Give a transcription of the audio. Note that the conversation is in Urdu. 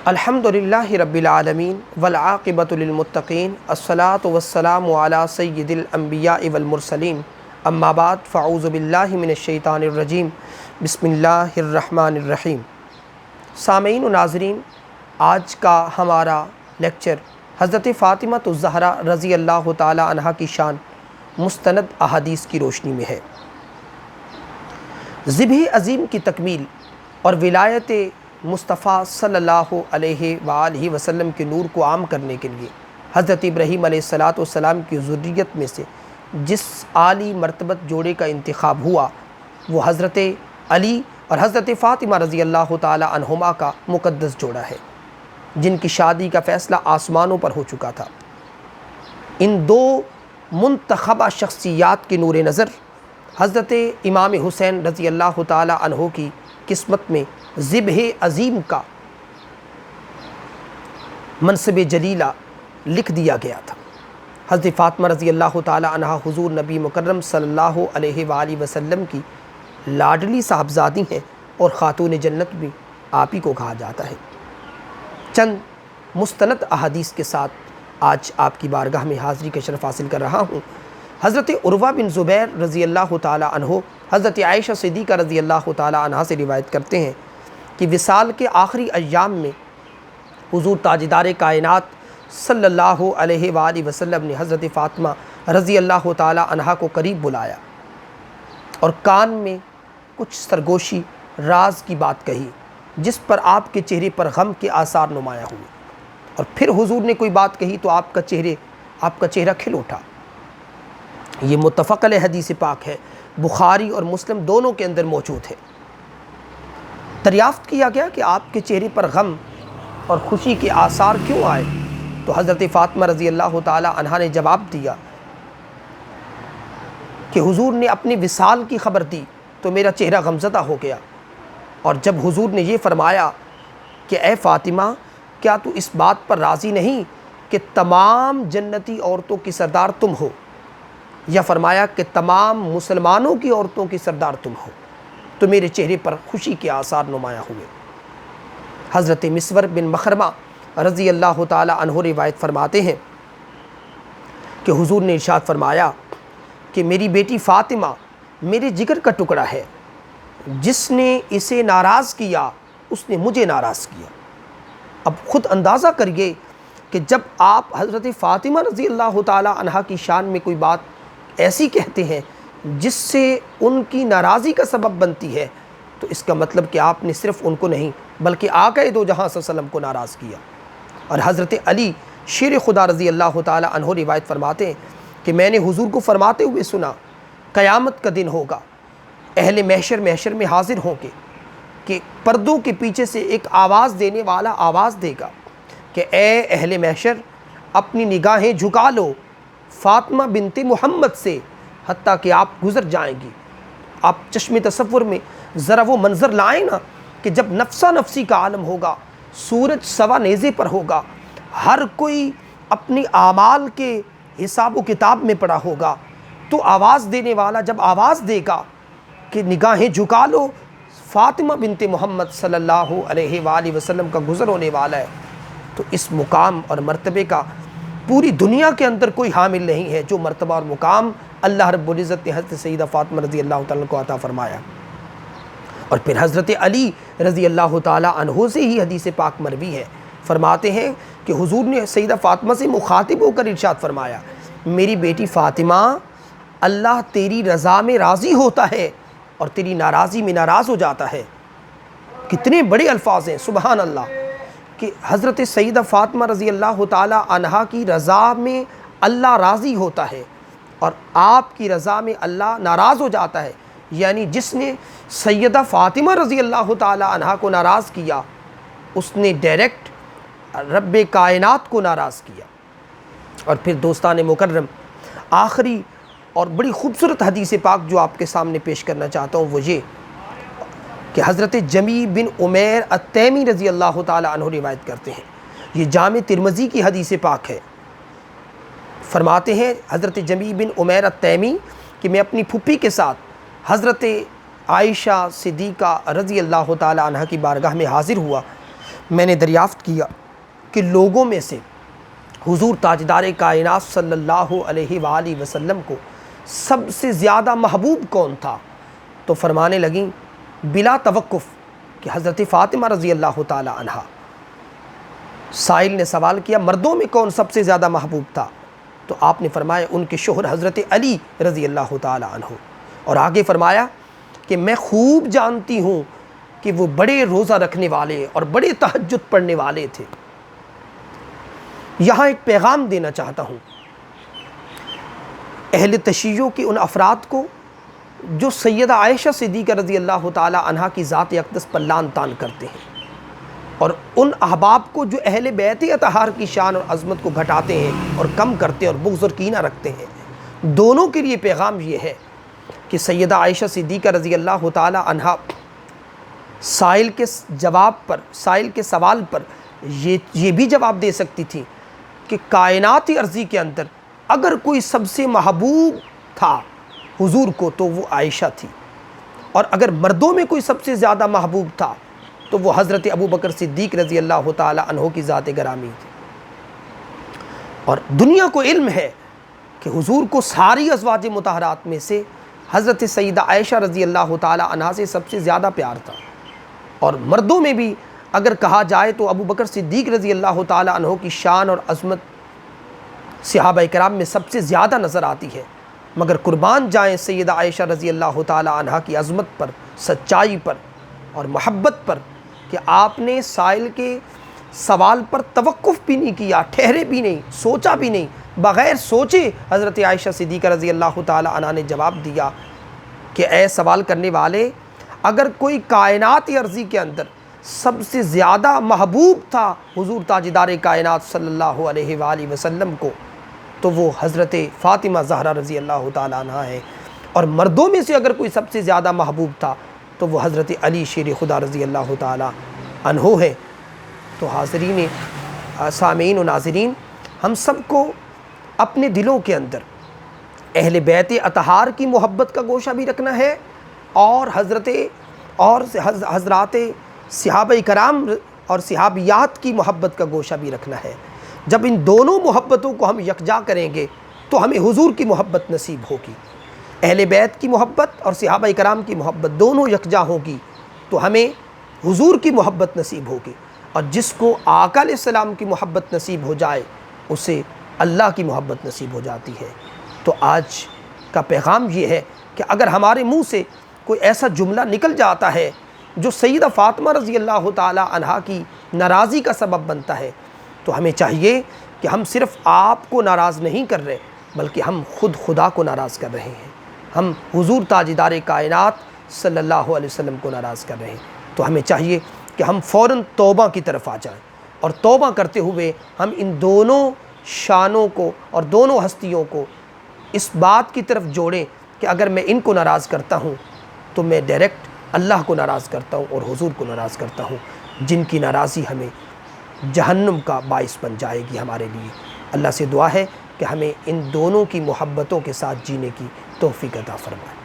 الحمدللہ رب العالمین والعاقبۃ للمتقین الصلاۃ والسلام علی سید الانبیاء والمرسلین اما بعد فاعوذ باللہ من الشیطان الرجیم بسم اللہ الرحمن الرحیم۔ سامعین و ناظرین، آج کا ہمارا لیکچر حضرت فاطمہ الزہرا رضی اللہ تعالی عنہا کی شان مستند احادیث کی روشنی میں ہے۔ ذبح عظیم کی تکمیل اور ولایت مصطفیٰ صلی اللہ علیہ وآلہ وسلم کے نور کو عام کرنے کے لیے حضرت ابراہیم علیہ السلام کی ذریت میں سے جس عالی مرتبت جوڑے کا انتخاب ہوا وہ حضرت علی اور حضرت فاطمہ رضی اللہ تعالی عنہما کا مقدس جوڑا ہے، جن کی شادی کا فیصلہ آسمانوں پر ہو چکا تھا۔ ان دو منتخبہ شخصیات کے نور نظر حضرت امام حسین رضی اللہ تعالی عنہ کی قسمت میں ذبح عظیم کا منصب جلیلہ لکھ دیا گیا تھا۔ حضرت فاطمہ رضی اللہ تعالی عنہ حضور نبی مکرم صلی اللہ علیہ وآلہ وسلم کی لاڈلی صاحبزادی ہیں اور خاتون جنت بھی آپ ہی کو کہا جاتا ہے۔ چند مستند احادیث کے ساتھ آج آپ کی بارگاہ میں حاضری کا شرف حاصل کر رہا ہوں۔ حضرت عروہ بن زبیر رضی اللہ تعالی عنہ حضرت عائشہ صدیقہ رضی اللہ تعالی عنہا سے روایت کرتے ہیں کہ وصال کے آخری ایام میں حضور تاجدار کائنات صلی اللہ علیہ وآلہ وسلم نے حضرت فاطمہ رضی اللہ تعالی عنہا کو قریب بلایا اور کان میں کچھ سرگوشی راز کی بات کہی، جس پر آپ کے چہرے پر غم کے آثار نمایاں ہوئے، اور پھر حضور نے کوئی بات کہی تو آپ کا چہرہ کھل اٹھا۔ یہ متفق علیہ حدیث پاک ہے، بخاری اور مسلم دونوں کے اندر موجود ہے۔ دریافت کیا گیا کہ آپ کے چہرے پر غم اور خوشی کے آثار کیوں آئے، تو حضرت فاطمہ رضی اللہ تعالی عنہا نے جواب دیا کہ حضور نے اپنی وصال کی خبر دی تو میرا چہرہ غمزدہ ہو گیا، اور جب حضور نے یہ فرمایا کہ اے فاطمہ، کیا تو اس بات پر راضی نہیں کہ تمام جنتی عورتوں کی سردار تم ہو، یا فرمایا کہ تمام مسلمانوں کی عورتوں کی سردار تم ہو، تو میرے چہرے پر خوشی کے آثار نمایاں ہوئے۔ حضرت مسور بن مخرمہ رضی اللہ تعالی عنہ روایت فرماتے ہیں کہ حضور نے ارشاد فرمایا کہ میری بیٹی فاطمہ میرے جگر کا ٹکڑا ہے، جس نے اسے ناراض کیا اس نے مجھے ناراض کیا۔ اب خود اندازہ کریے کہ جب آپ حضرت فاطمہ رضی اللہ تعالی عنہا کی شان میں کوئی بات ایسی کہتے ہیں جس سے ان کی ناراضی کا سبب بنتی ہے، تو اس کا مطلب کہ آپ نے صرف ان کو نہیں بلکہ آقا دو جہاں صلی اللہ علیہ وسلم کو ناراض کیا۔ اور حضرت علی شیر خدا رضی اللہ تعالی عنہ روایت فرماتے ہیں کہ میں نے حضور کو فرماتے ہوئے سنا، قیامت کا دن ہوگا، اہل محشر میں حاضر ہوں گے کہ پردوں کے پیچھے سے ایک آواز دینے والا آواز دے گا کہ اے اہل محشر، اپنی نگاہیں جھکا لو فاطمہ بنت محمد سے، حتیٰ کہ آپ گزر جائیں گی۔ آپ چشم تصور میں ذرا وہ منظر لائیں نا کہ جب نفسا نفسی کا عالم ہوگا، سورج سوا نیزے پر ہوگا، ہر کوئی اپنی اعمال کے حساب و کتاب میں پڑا ہوگا، تو آواز دینے والا جب آواز دے گا کہ نگاہیں جھکا لو فاطمہ بنت محمد صلی اللہ علیہ وآلہ وسلم کا گزر ہونے والا ہے، تو اس مقام اور مرتبے کا پوری دنیا کے اندر کوئی حامل نہیں ہے جو مرتبہ اور مقام اللہ رب العزت نے حضرت سیدہ فاطمہ رضی اللہ تعالیٰ کو عطا فرمایا۔ اور پھر حضرت علی رضی اللہ تعالیٰ عنہ سے ہی حدیث پاک مروی ہے، فرماتے ہیں کہ حضور نے سیدہ فاطمہ سے مخاطب ہو کر ارشاد فرمایا، میری بیٹی فاطمہ، اللہ تیری رضا میں راضی ہوتا ہے اور تیری ناراضی میں ناراض ہو جاتا ہے۔ کتنے بڑے الفاظ ہیں، سبحان اللہ، کہ حضرت سیدہ فاطمہ رضی اللہ تعالی عنہا کی رضا میں اللہ راضی ہوتا ہے اور آپ کی رضا میں اللہ ناراض ہو جاتا ہے، یعنی جس نے سیدہ فاطمہ رضی اللہ تعالی عنہا کو ناراض کیا اس نے ڈائریکٹ رب کائنات کو ناراض کیا۔ اور پھر دوستان مکرم، آخری اور بڑی خوبصورت حدیث پاک جو آپ کے سامنے پیش کرنا چاہتا ہوں وہ یہ کہ حضرت جمی بن عمیر التیمی رضی اللہ تعالی عنہ روایت کرتے ہیں، یہ جامع ترمذی کی حدیث پاک ہے۔ فرماتے ہیں حضرت جمی بن عمیر التیمی کہ میں اپنی پھپھی کے ساتھ حضرت عائشہ صدیقہ رضی اللہ تعالی عنہ کی بارگاہ میں حاضر ہوا، میں نے دریافت کیا کہ لوگوں میں سے حضور تاجدار کائنات صلی اللہ علیہ وآلہ وسلم کو سب سے زیادہ محبوب کون تھا؟ تو فرمانے لگیں بلا توقف کہ حضرت فاطمہ رضی اللہ تعالی عنہا۔ سائل نے سوال کیا مردوں میں کون سب سے زیادہ محبوب تھا؟ تو آپ نے فرمایا ان کے شوہر حضرت علی رضی اللہ تعالی عنہ، اور آگے فرمایا کہ میں خوب جانتی ہوں کہ وہ بڑے روزہ رکھنے والے اور بڑے تہجد پڑھنے والے تھے۔ یہاں ایک پیغام دینا چاہتا ہوں اہل تشیع کے ان افراد کو جو سیدہ عائشہ صدیقہ رضی اللہ تعالی عنہا کی ذات اقدس پر لعن طعن کرتے ہیں، اور ان احباب کو جو اہل بیت اطہار کی شان اور عظمت کو گھٹاتے ہیں اور کم کرتے ہیں اور بغض اور کینہ رکھتے ہیں۔ دونوں کے لیے پیغام یہ ہے کہ سیدہ عائشہ صدیقہ رضی اللہ تعالی عنہا سائل کے سوال پر یہ بھی جواب دے سکتی تھی کہ کائنات ارضی کے اندر اگر کوئی سب سے محبوب تھا حضور کو تو وہ عائشہ تھی، اور اگر مردوں میں کوئی سب سے زیادہ محبوب تھا تو وہ حضرت ابوبکر صدیق رضی اللہ تعالی عنہ کی ذات گرامی تھی۔ اور دنیا کو علم ہے کہ حضور کو ساری ازواج مطہرات میں سے حضرت سیدہ عائشہ رضی اللہ تعالی عنہا سے سب سے زیادہ پیار تھا، اور مردوں میں بھی اگر کہا جائے تو ابوبکر صدیق رضی اللہ تعالی عنہ کی شان اور عظمت صحابہ کرام میں سب سے زیادہ نظر آتی ہے، مگر قربان جائیں سیدہ عائشہ رضی اللہ تعالی عنہا کی عظمت پر، سچائی پر اور محبت پر کہ آپ نے سائل کے سوال پر توقف بھی نہیں کیا، ٹھہرے بھی نہیں، سوچا بھی نہیں، بغیر سوچے حضرت عائشہ صدیقہ رضی اللہ تعالی عنہا نے جواب دیا کہ اے سوال کرنے والے، اگر کوئی کائنات ارضی کے اندر سب سے زیادہ محبوب تھا حضور تاجدار کائنات صلی اللہ علیہ وآلہ وسلم کو تو وہ حضرت فاطمہ زہرا رضی اللہ تعالی عنہا ہے، اور مردوں میں سے اگر کوئی سب سے زیادہ محبوب تھا تو وہ حضرت علی شیر خدا رضی اللہ تعالی عنہ ہے۔ تو حاضرین، سامعین و ناظرین، ہم سب کو اپنے دلوں کے اندر اہل بیت اطہار کی محبت کا گوشہ بھی رکھنا ہے، اور حضرات صحابہ کرام اور صحابیات کی محبت کا گوشہ بھی رکھنا ہے۔ جب ان دونوں محبتوں کو ہم یکجا کریں گے تو ہمیں حضور کی محبت نصیب ہوگی۔ اہل بیت کی محبت اور صحابہ کرام کی محبت دونوں یکجا ہوگی تو ہمیں حضور کی محبت نصیب ہوگی، اور جس کو آقا علیہ السلام کی محبت نصیب ہو جائے اسے اللہ کی محبت نصیب ہو جاتی ہے۔ تو آج کا پیغام یہ ہے کہ اگر ہمارے منہ سے کوئی ایسا جملہ نکل جاتا ہے جو سیدہ فاطمہ رضی اللہ تعالی عنہا کی ناراضی کا سبب بنتا ہے تو ہمیں چاہیے کہ ہم صرف آپ کو ناراض نہیں کر رہے بلکہ ہم خود خدا کو ناراض کر رہے ہیں، ہم حضور تاجدار کائنات صلی اللہ علیہ وسلم کو ناراض کر رہے ہیں۔ تو ہمیں چاہیے کہ ہم فوراً توبہ کی طرف آ جائیں، اور توبہ کرتے ہوئے ہم ان دونوں شانوں کو اور دونوں ہستیوں کو اس بات کی طرف جوڑیں کہ اگر میں ان کو ناراض کرتا ہوں تو میں ڈائریکٹ اللہ کو ناراض کرتا ہوں اور حضور کو ناراض کرتا ہوں، جن کی ناراضی ہمیں جہنم کا باعث بن جائے گی ہمارے لیے۔ اللہ سے دعا ہے کہ ہمیں ان دونوں کی محبتوں کے ساتھ جینے کی توفیق عطا فرمائے۔